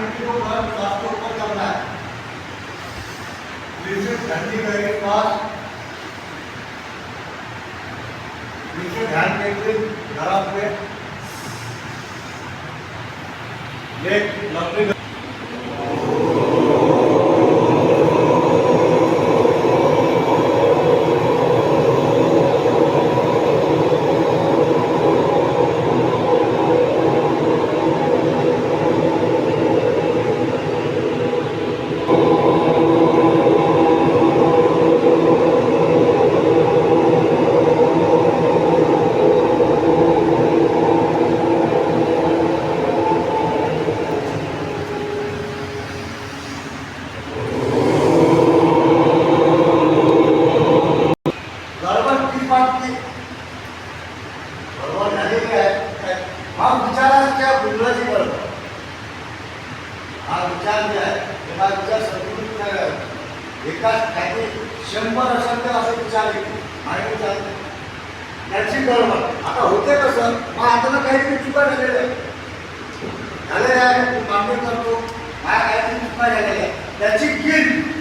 Duty को घर रास्तों पर करना है। This is ठंडी very fast. नीचे ध्यान केंद्रित करा हुए एक लंबी आता होते कसं मग आता काहीतरी चुका झालेल्या आहे मान्य करतो काहीतरी चुका झालेल्या त्याची गिल्ट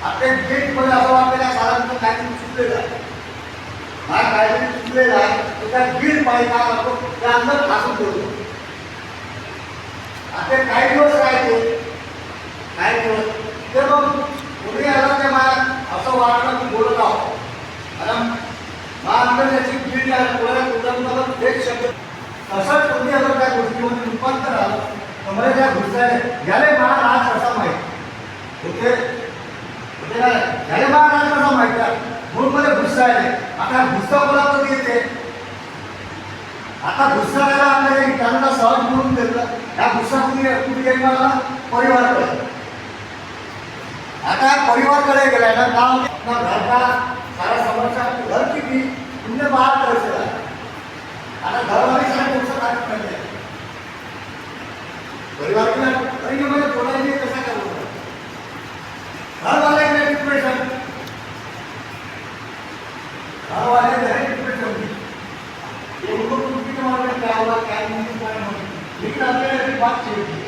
आपल्या गिल्टमध्ये असं वाटलेलं साधारण काहीतरी चुकलेलं आहे काहीतरी चुकलेलं आहे तर त्या गिल्ट पाहिजे काय करतो त्या अंदर ठासून ठेवतो आता काही दिवस राहायचे काही दिवस ते मग कोणी आला त्या मला असं वाटलं की बोलत आहोत कारण महानगर त्याची गिल्ट आहे कोणाला कुठं एक शब्द तसंच कोणी अगर त्या गोष्टीमध्ये रूपांतर आलं तर मला त्या घुसल्याने याले मला राज कसा माहीत होते होते काय याले मला राज कसा माहीत आहे म्हणून मला गुस्सा आहे आता गुस्सा मला कधी येते आता गुस्सा करायला आपल्याला त्यांना सहज म्हणून देतलं ह्या गुस्सा कुठे येईल मला परिवारकडे आता परिवारकडे गेलाय ना गाव अपना घर का सारा समस्या घर की भी तुमने बात कर चला आता घर वाले सारे तुमसे बात करते हैं परिवार के अरे ये मैंने बोला नहीं कैसा करूँगा घर वाले के डिप्रेशन घर वाले के डिप्रेशन ये उनको कुछ भी मालूम क्या हुआ क्या नहीं हुआ लेकिन अपने बात चाहिए